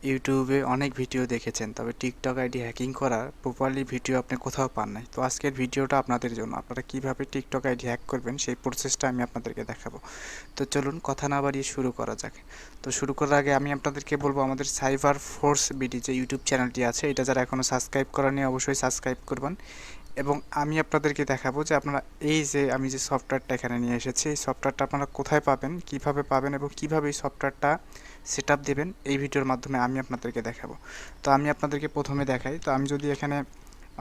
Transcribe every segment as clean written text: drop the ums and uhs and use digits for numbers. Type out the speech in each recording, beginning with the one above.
ইউটিউবে অনেক ভিডিও দেখেছেন, তবে টিকটক আইডি হ্যাকিং করার প্রপারলি ভিডিও আপনি কোথাও পান নাই। তো আজকের ভিডিওটা আপনাদের জন্য, আপনারা কিভাবে টিকটক আইডি হ্যাক করবেন সেই প্রসেসটা আমি আপনাদেরকে দেখাবো। তো চলুন কথা না বাড়িয়ে শুরু করা যাক। তো শুরু করার আগে আমি আপনাদেরকে বলবো, আমাদের সাইবার ফোর্স বিডি যে ইউটিউব চ্যানেলটি আছে, এটা যারা এখনও সাবস্ক্রাইব করেনি অবশ্যই সাবস্ক্রাইব করবেন। এবং আমি আপনাদেরকে দেখাবো যে আপনারা এই যে আমি যে সফটওয়্যারটা এখানে নিয়ে এসেছি, এই সফটওয়্যারটা আপনারা কোথায় পাবেন, কিভাবে পাবেন এবং কিভাবে এই সফটওয়্যারটা সেট আপ দেবেন, এই ভিডিওর মাধ্যমে আমি আপনাদেরকে দেখাবো। তো আমি আপনাদেরকে প্রথমে দেখাই। তো আমি যদি এখানে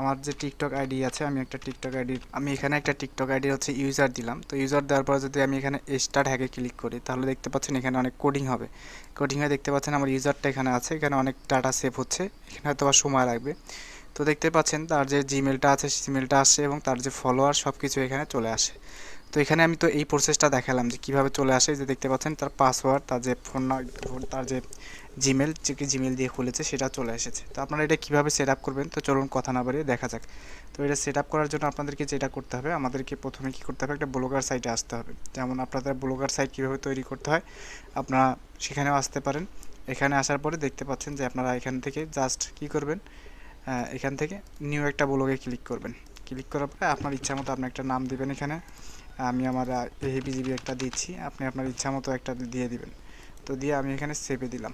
আমার যে টিকটক আইডি আছে, আমি এখানে একটা টিকটক আইডি হচ্ছে ইউজার দিলাম। তো ইউজার দেওয়ার পর যদি আমি এখানে স্টার্ট হ্যাকে ক্লিক করি, তাহলে দেখতে পাচ্ছেন এখানে অনেক কোডিং হবে। কোডিংয়ে দেখতে পাচ্ছেন আমার ইউজারটা এখানে আছে, এখানে অনেক ডাটা সেভ হচ্ছে, এখানে হয়তো বা সময় লাগবে। তো দেখতে পাচ্ছেন তার যে জিমেলটা আছে, জিমেলটা আসছে এবং তার যে ফলোয়ার সব কিছু এখানে চলে আসে। তো এখানে আমি তো এই প্রসেসটা দেখালাম যে কীভাবে চলে আসে। যে দেখতে পাচ্ছেন তার পাসওয়ার্ড, তার যে তার যে জিমেল, যে জিমেল দিয়ে খুলেছে সেটা চলে এসেছে। তো আপনারা এটা কীভাবে সেট আপ করবেন, তো চলুন কথা না বাড়িয়ে দেখা যাক। তো এটা সেট আপ করার জন্য আপনাদেরকে যেটা করতে হবে, আমাদেরকে প্রথমে কী করতে হবে, একটা ব্লগার সাইটে আসতে হবে। যেমন আপনাদের ব্লগার সাইট কীভাবে তৈরি করতে হয় আপনারা সেখানেও আসতে পারেন। এখানে আসার পরে দেখতে পাচ্ছেন যে আপনারা এখান থেকে জাস্ট কী করবেন, এখান থেকে নিউ একটা ব্লগে ক্লিক করবেন। ক্লিক করার পরে আপনার ইচ্ছা মতো আপনি একটা নাম দিবেন। এখানে আমি আমার এবিজিবি একটা দিচ্ছি, আপনি আপনার ইচ্ছা মতো একটা দিয়ে দিবেন। তো দিয়ে আমি এখানে সেভে দিলাম।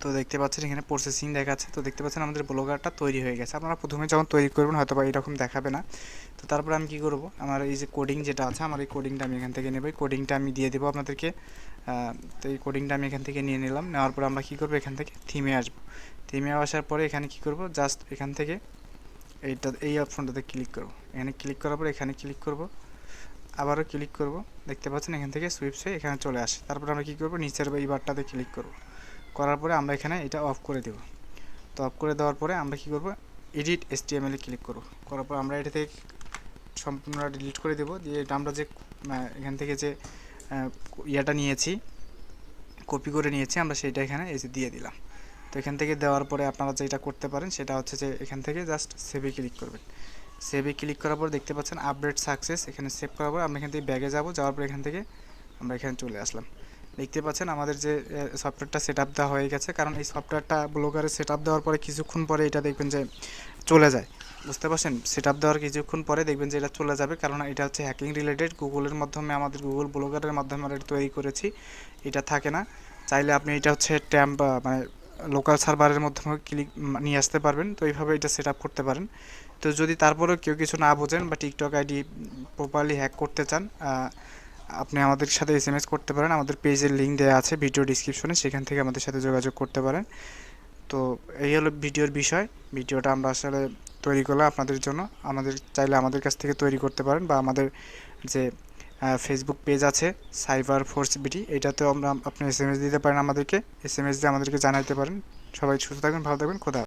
তো দেখতে পাচ্ছেন এখানে প্রসেসিং দেখাচ্ছে। তো দেখতে পাচ্ছেন আমাদের ব্লগারটা তৈরি হয়ে গেছে। আপনারা প্রথমে যখন তৈরি করবেন হয়তো বা এরকম দেখাবে না। তো তারপরে আমি কী করব, আমার এই যে কোডিং যেটা আছে, আমার এই কোডিংটা আমি এখান থেকে নেব। এই কোডিংটা আমি দিয়ে দেবো আপনাদেরকে। তো এই কোডিংটা আমি এখান থেকে নিয়ে নিলাম। নেওয়ার পরে আমরা কী করবো, এখান থেকে থিমে আসবো। থিমে আসার পরে এখানে কী করব, জাস্ট এখান থেকে এই অপশনটাতে ক্লিক করব। এখানে ক্লিক করার পরে এখানে ক্লিক করব, আবারও ক্লিক করব। দেখতে পাচ্ছেন এখান থেকে সুইপস হয়ে এখানে চলে আসে। তারপরে আমরা কী করব, নিচের এই বারটাতে ক্লিক করব। করার পরে আমরা এখানে এটা অফ করে দেব। তো অফ করে দেওয়ার পরে আমরা কী করব, এডিট HTML এ ক্লিক করব। করার পর আমরা এটা থেকে সম্পূর্ণ ডিলিট করে দেব। দিয়ে এটা আমরা যে এখান থেকে যে ইয়াটা নিয়েছি, কপি করে নিয়েছি, আমরা সেইটা এখানে এসে দিয়ে দিলাম। তো এখান থেকে দেওয়ার পরে আপনারা যেটা করতে পারেন সেটা হচ্ছে যে এখান থেকে জাস্ট সেভে ক্লিক করবেন। সেভে ক্লিক করার পর দেখতে পাচ্ছেন আপডেট সাকসেস। এখানে সেভ করার পর আমরা এখান থেকে ব্যাগে যাব, যাওয়ার পর এখান থেকে আমরা এখানে চলে আসলাম। দেখতে পাচ্ছেন আমাদের যে সফটওয়্যারটা সেট আপ দেওয়া হয়ে গেছে। কারণ এই সফটওয়্যারটা ব্লগারে সেট আপ দেওয়ার পরে কিছুক্ষণ পরে এটা দেখবেন যে চলে যায়। বুঝতে পারছেন, সেট আপ দেওয়ার কিছুক্ষণ পরে দেখবেন যে এটা চলে যাবে, কারণ এটা হচ্ছে হ্যাকিং রিলেটেড। গুগলের মাধ্যমে, আমাদের গুগল ব্লগারের মাধ্যমে আমরা এটা তৈরি করেছি, এটা থাকে না। চাইলে আপনি এটা হচ্ছে ট্যাম্প মানে লোকাল সার্ভারের মাধ্যমে নিয়ে আসতে পারবেন। তো এইভাবে এটা সেট আপ করতে পারেন। তো যদি তারপরেও কেউ কিছু না বোঝেন বা টিকটক আইডি প্রপারলি হ্যাক করতে চান, আপনি আমাদের সাথে SMS করতে পারেন। আমাদের পেজের লিঙ্ক দেওয়া আছে ভিডিও ডিসক্রিপশনে, সেখান থেকে আমাদের সাথে যোগাযোগ করতে পারেন। তো এই হলো ভিডিওর বিষয়। ভিডিওটা আমরা আসলে তৈরি করলাম আপনাদের জন্য। চাইলে আমাদের কাছ থেকে তৈরি করতে পারেন, বা আমাদের যে ফেসবুক পেজ আছে সাইবার ফোর্স বিডি, এটাতেও আপনি SMS দিতে পারেন আমাদেরকে। SMS দিয়ে আমাদেরকে জানাতে পারেন। সবাই সুস্থ থাকবেন, ভালো থাকবেন, খোদা।